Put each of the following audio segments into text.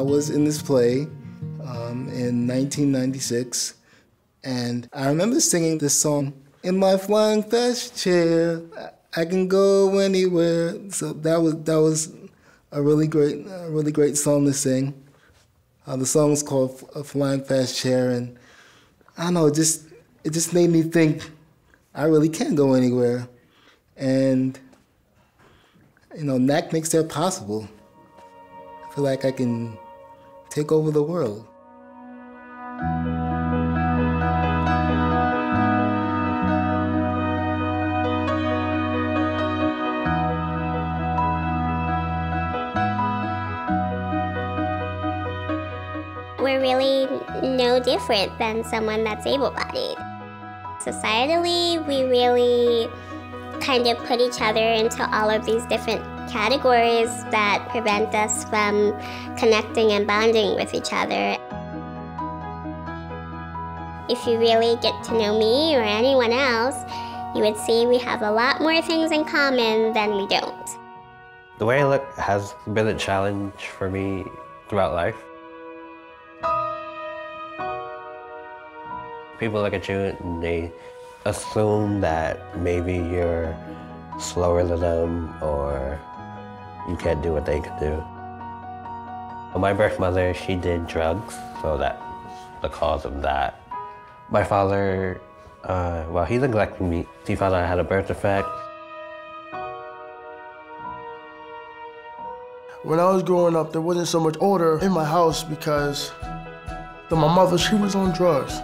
I was in this play in 1996, and I remember singing this song, "In my flying fast chair, I can go anywhere." So that was a really great song to sing. The song is called "A Flying Fast Chair," and I don't know, it just made me think I really can go anywhere, and NAC makes that possible. I feel like I can take over the world. We're really no different than someone that's able-bodied. Societally, we really kind of put each other into all of these different categories that prevent us from connecting and bonding with each other. If you really get to know me or anyone else, you would see we have a lot more things in common than we don't. The way I look has been a challenge for me throughout life. People look at you and they assume that maybe you're slower than them or you can't do what they can do. My birth mother, she did drugs, so that's the cause of that. My father, well, he neglected me. He found out I had a birth defect. When I was growing up, there wasn't so much order in my house because my mother, she was on drugs.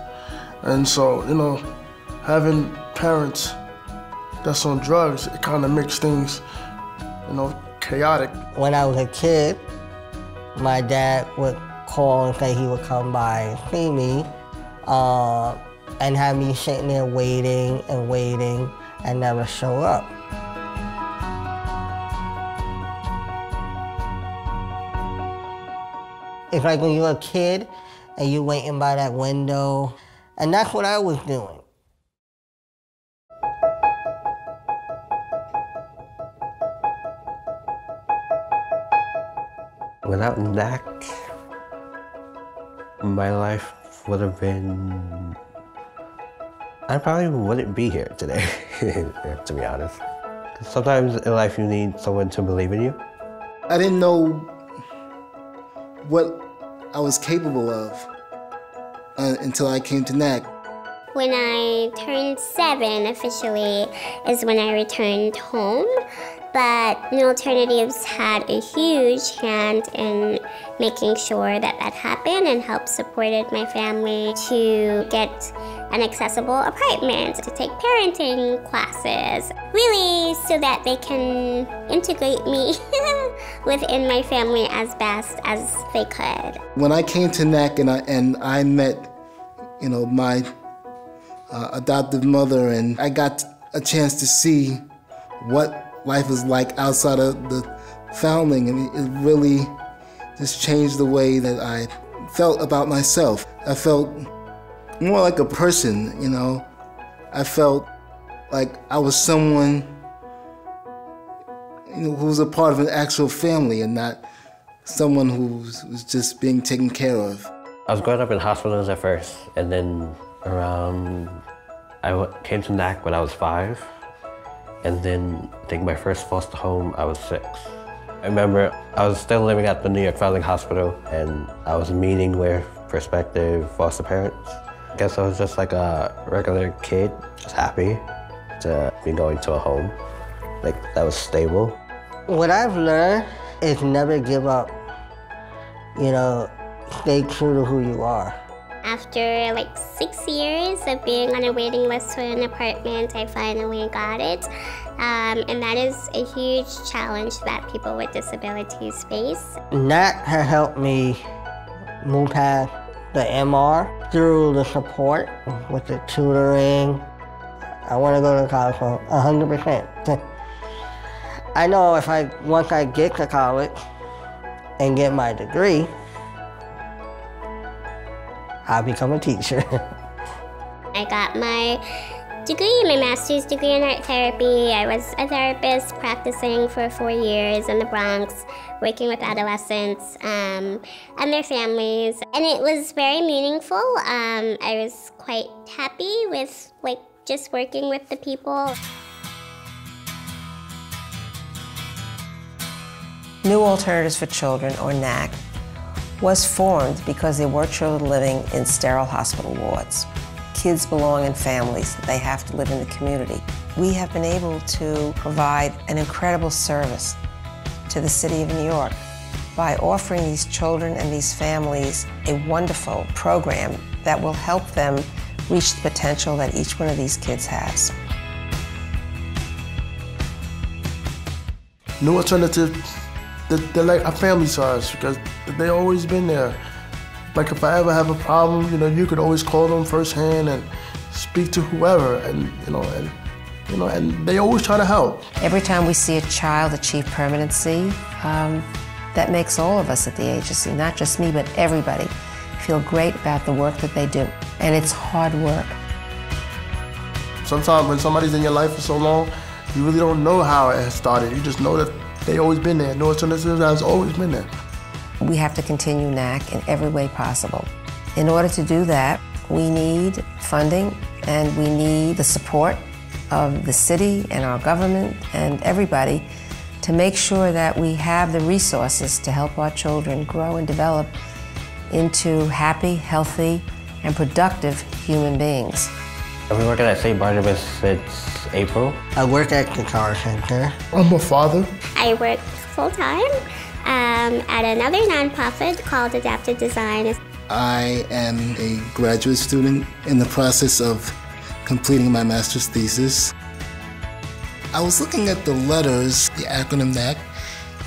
And so, having parents that's on drugs, it kind of makes things, chaotic. When I was a kid, my dad would call and say he would come by and see me, and have me sitting there waiting and never show up. It's like when you're a kid and you're waiting by that window, and that's what I was doing. Without NAC, my life would have been... I probably wouldn't be here today, to be honest. Sometimes in life you need someone to believe in you. I didn't know what I was capable of until I came to NAC. When I turned 7 officially is when I returned home, but New Alternatives had a huge hand in making sure that that happened and helped supported my family to get an accessible apartment, to take parenting classes, really so that they can integrate me within my family as best as they could. When I came to NAC and I met, my adoptive mother, and I got a chance to see what life was like outside of the foundling, it really just changed the way that I felt about myself. I felt more like a person, I felt like I was someone who was a part of an actual family and not someone who was just being taken care of. I was growing up in hospitals at first, and then I came to NAC when I was 5, and then I think my first foster home, I was 6. I remember I was still living at the New York Foundling Hospital, and I was meeting with prospective foster parents. I guess I was just like a regular kid, just happy to be going to a home that was stable. What I've learned is never give up, stay true to who you are. After 6 years of being on a waiting list for an apartment, I finally got it. And that is a huge challenge that people with disabilities face. NAC has helped me move past the MR through the support with the tutoring. I want to go to college for 100%. I know once I get to college and get my degree, I'll become a teacher. I got my degree, my master's degree in art therapy. I was a therapist practicing for 4 years in the Bronx, working with adolescents and their families. And it was very meaningful. I was quite happy with just working with the people. New Alternatives for Children, or NAC, was formed because there were children living in sterile hospital wards. Kids belong in families. They have to live in the community. We have been able to provide an incredible service to the city of New York by offering these children and these families a wonderful program that will help them reach the potential that each one of these kids has. New Alternatives, they're like a family size because they've always been there. Like if I ever have a problem, you could always call them firsthand and speak to whoever, and they always try to help. Every time we see a child achieve permanency, that makes all of us at the agency, not just me, but everybody, feel great about the work that they do. And it's hard work. Sometimes when somebody's in your life for so long, you really don't know how it has started. You just know that they've always been there. No Alternatives has always been there. We have to continue NAC in every way possible. In order to do that, we need funding and we need the support of the city and our government and everybody to make sure that we have the resources to help our children grow and develop into happy, healthy, and productive human beings. I've been working at St. Barnabas since April. I work at the car center. I'm a father. I work full-time at another nonprofit called Adaptive Design. I am a graduate student in the process of completing my master's thesis. I was looking at the letters, the acronym NAC,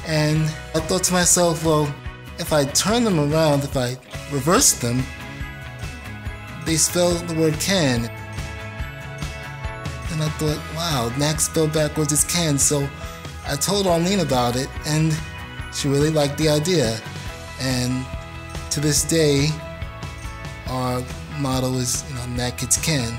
and I thought to myself, well, if I turn them around, if I reverse them, they spell the word can. And I thought, wow, NAC spelled backwards is can. So I told Arlene about it, and she really liked the idea. And to this day, our motto is, NAC Kids Can.